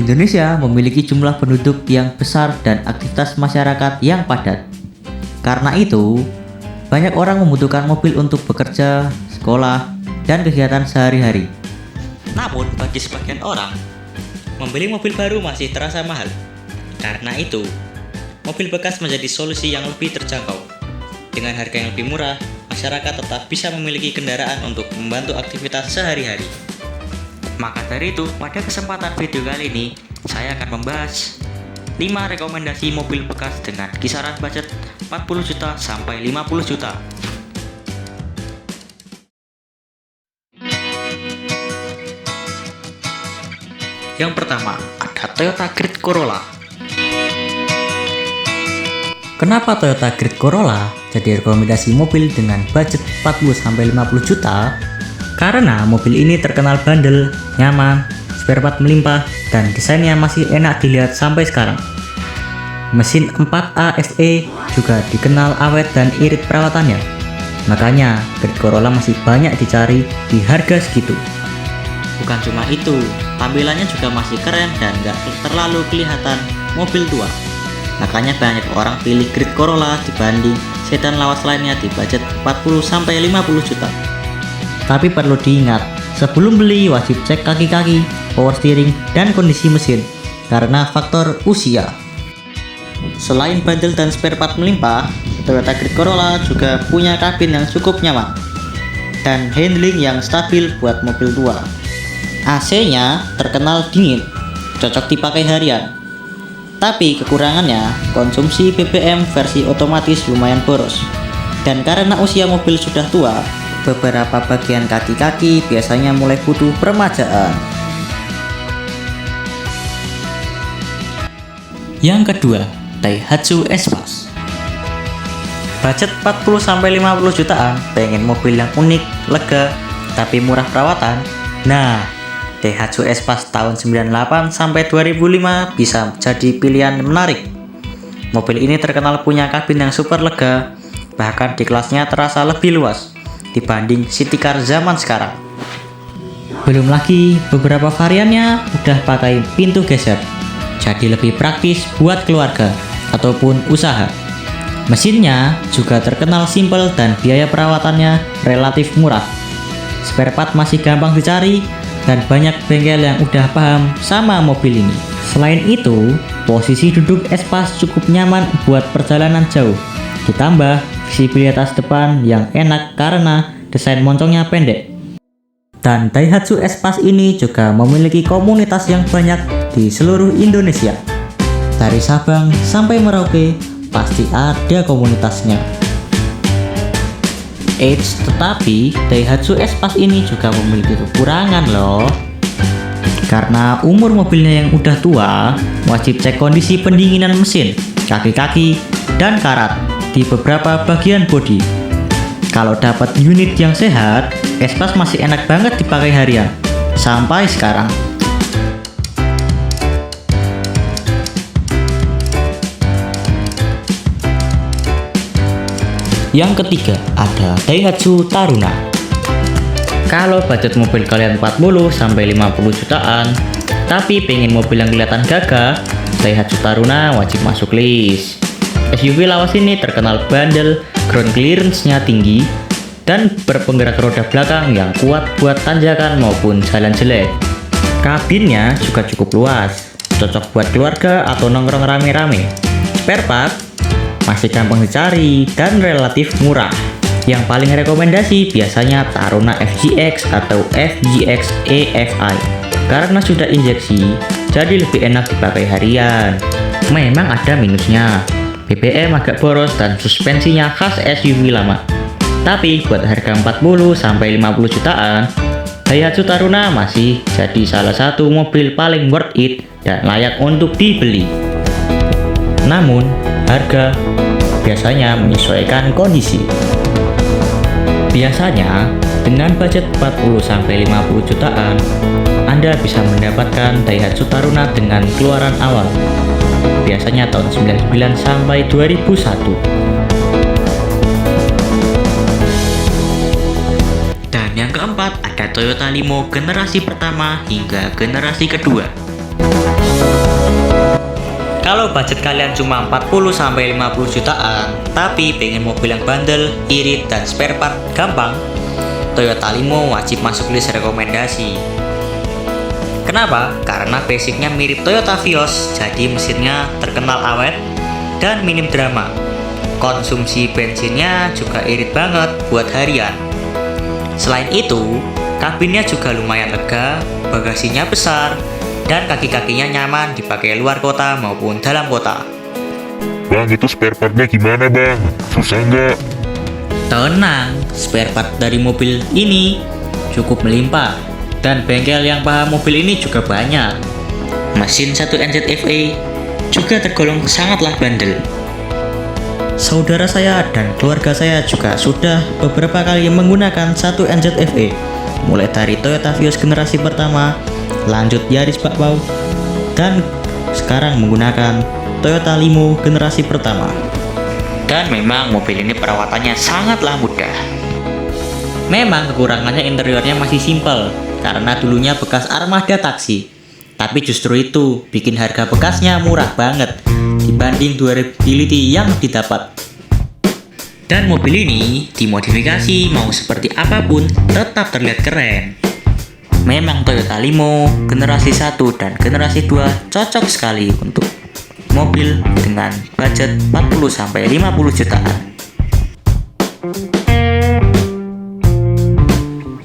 Indonesia memiliki jumlah penduduk yang besar dan aktivitas masyarakat yang padat. Karena itu, banyak orang membutuhkan mobil untuk bekerja, sekolah, dan kegiatan sehari-hari. Namun, bagi sebagian orang, membeli mobil baru masih terasa mahal. Karena itu, mobil bekas menjadi solusi yang lebih terjangkau. Dengan harga yang lebih murah, masyarakat tetap bisa memiliki kendaraan untuk membantu aktivitas sehari-hari. Maka dari itu, pada kesempatan video kali ini, saya akan membahas 5 rekomendasi mobil bekas dengan kisaran budget 40 juta sampai 50 juta. Yang pertama, ada Toyota Grid Corolla. Kenapa Toyota Grid Corolla jadi rekomendasi mobil dengan budget 40-50 juta? Karena mobil ini terkenal bandel, nyaman, spare part melimpah, dan desainnya masih enak dilihat sampai sekarang. Mesin 4A FE juga dikenal awet dan irit perawatannya. Makanya Grid Corolla masih banyak dicari di harga segitu. Bukan cuma itu, tampilannya juga masih keren dan gak terlalu kelihatan mobil tua. Makanya banyak orang pilih Grid Corolla dibanding sedan lawas lainnya di budget 40-50 juta. Tapi perlu diingat, sebelum beli wajib cek kaki-kaki, power steering, dan kondisi mesin karena faktor usia. Selain bandel dan spare part melimpah, Toyota Grid Corolla juga punya kabin yang cukup nyaman dan handling yang stabil buat mobil tua. AC-nya terkenal dingin, cocok dipakai harian. Tapi kekurangannya, konsumsi BBM versi otomatis lumayan boros. Dan karena usia mobil sudah tua, beberapa bagian kaki-kaki biasanya mulai butuh peremajaan. Yang kedua, Daihatsu Espace. Budget 40-50 jutaan, pengen mobil yang unik, lega, tapi murah perawatan? Nah, Daihatsu Espace tahun 98 sampai 2005 bisa jadi pilihan menarik. Mobil ini terkenal punya kabin yang super lega, bahkan di kelasnya terasa lebih luas dibanding city car zaman sekarang. Belum lagi beberapa variannya udah pakai pintu geser, jadi lebih praktis buat keluarga ataupun usaha. Mesinnya juga terkenal simpel dan biaya perawatannya relatif murah. Spare part masih gampang dicari dan banyak bengkel yang udah paham sama mobil ini. Selain itu, posisi duduk Espace cukup nyaman buat perjalanan jauh. Ditambah visibilitas depan yang enak karena desain moncongnya pendek. Dan Daihatsu Espace ini juga memiliki komunitas yang banyak di seluruh Indonesia. Dari Sabang sampai Merauke pasti ada komunitasnya. Eits, tetapi Daihatsu Espace ini juga memiliki kekurangan loh. Karena umur mobilnya yang udah tua, wajib cek kondisi pendinginan mesin, kaki-kaki, dan karat di beberapa bagian bodi. Kalau dapat unit yang sehat, Espace masih enak banget dipakai harian sampai sekarang. Yang ketiga, ada Daihatsu Taruna. Kalau budget mobil kalian 40-50 jutaan, tapi pengen mobil yang kelihatan gagah, Daihatsu Taruna wajib masuk list. SUV lawas ini terkenal bandel, ground clearance-nya tinggi, dan berpenggerak roda belakang yang kuat buat tanjakan maupun jalan jelek. Kabinnya juga cukup luas, cocok buat keluarga atau nongkrong rame-rame. Spare part masih gampang dicari dan relatif murah. Yang paling rekomendasi biasanya Taruna FGX atau FGX EFI karena sudah injeksi, jadi lebih enak dipakai harian. Memang ada minusnya, BBM agak boros dan suspensinya khas SUV lama. Tapi buat harga 40-50 jutaan, Daihatsu Taruna masih jadi salah satu mobil paling worth it dan layak untuk dibeli. Namun, harga biasanya menyesuaikan kondisi. Biasanya, dengan budget 40-50 jutaan, Anda bisa mendapatkan Daihatsu Taruna dengan keluaran awal. Biasanya tahun 99 sampai 2001. Dan yang keempat, ada Toyota Limo generasi pertama hingga generasi kedua. Kalau budget kalian cuma 40-50 jutaan, tapi pengen mobil yang bandel, irit, dan spare part gampang, Toyota Limo wajib masuk list rekomendasi. Kenapa? Karena basicnya mirip Toyota Vios, jadi mesinnya terkenal awet dan minim drama. Konsumsi bensinnya juga irit banget buat harian. Selain itu, kabinnya juga lumayan lega, bagasinya besar, dan kaki-kakinya nyaman dipakai luar kota maupun dalam kota. Bang, itu spare partnya gimana bang? Susah nggak? Tenang, spare part dari mobil ini cukup melimpah, dan bengkel yang paham mobil ini juga banyak. Mesin 1 NZF-E juga tergolong sangatlah bandel. Saudara saya dan keluarga saya juga sudah beberapa kali menggunakan 1 NZF-E, mulai dari Toyota Vios generasi pertama, lanjut Yaris Bakpao, dan sekarang menggunakan Toyota Limo generasi pertama. Dan memang mobil ini perawatannya sangatlah mudah. Memang kekurangannya interiornya masih simpel karena dulunya bekas armada taksi. Tapi justru itu bikin harga bekasnya murah banget dibanding durability yang didapat. Dan mobil ini dimodifikasi mau seperti apapun tetap terlihat keren. Memang Toyota Limo generasi 1 dan generasi 2 cocok sekali untuk mobil dengan budget 40-50 jutaan.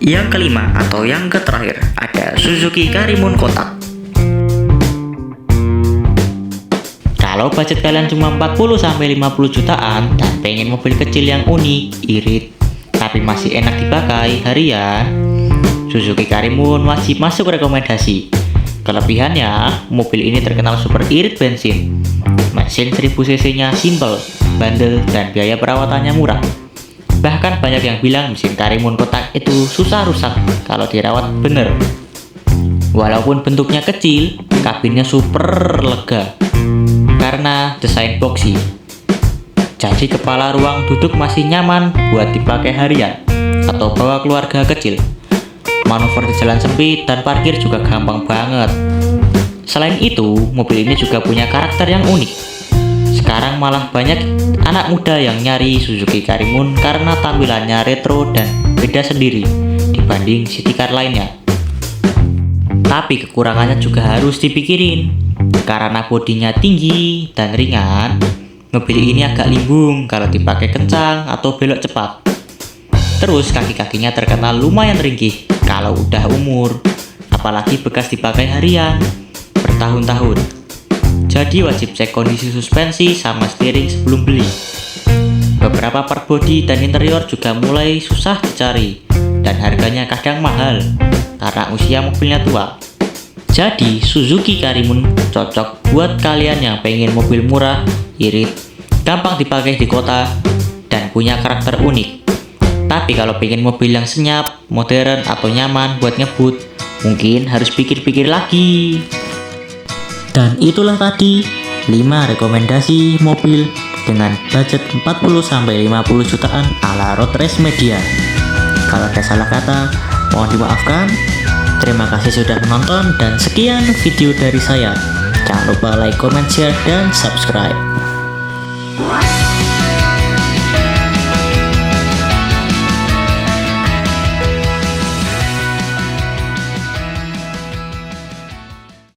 Yang kelima atau yang terakhir ada Suzuki Karimun kotak. Kalau budget kalian cuma 40-50 jutaan dan pengen mobil kecil yang unik, irit, tapi masih enak dipakai harian, Suzuki Karimun wajib masuk rekomendasi. Kelebihannya, mobil ini terkenal super irit bensin. Mesin 1000 cc-nya simple, bandel, dan biaya perawatannya murah. Bahkan banyak yang bilang mesin Karimun kotak itu susah rusak kalau dirawat bener. Walaupun bentuknya kecil, kabinnya super lega karena desain boxy. Jadi kepala ruang duduk masih nyaman buat dipakai harian atau bawa keluarga kecil. Manuver di jalan sempit dan parkir juga gampang banget. Selain itu, mobil ini juga punya karakter yang unik. Sekarang malah banyak anak muda yang nyari Suzuki Karimun karena tampilannya retro dan beda sendiri dibanding city car lainnya. Tapi kekurangannya juga harus dipikirin. Karena bodinya tinggi dan ringan, mobil ini agak limbung kalau dipakai kencang atau belok cepat. Terus kaki-kakinya terkenal lumayan ringkih kalau udah umur, apalagi bekas dipakai harian bertahun-tahun. Jadi wajib cek kondisi suspensi sama steering sebelum beli. Beberapa part body dan interior juga mulai susah dicari dan harganya kadang mahal karena usia mobilnya tua. Jadi Suzuki Karimun cocok buat kalian yang pengen mobil murah, irit, gampang dipakai di kota, dan punya karakter unik. Tapi kalau pengen mobil yang senyap, modern, atau nyaman buat ngebut, mungkin harus pikir-pikir lagi. Dan itulah tadi 5 rekomendasi mobil dengan budget 40-50 jutaan ala Road Race Media. Kalau ada salah kata, mohon dimaafkan. Terima kasih sudah menonton dan sekian video dari saya. Jangan lupa like, comment, share, dan subscribe.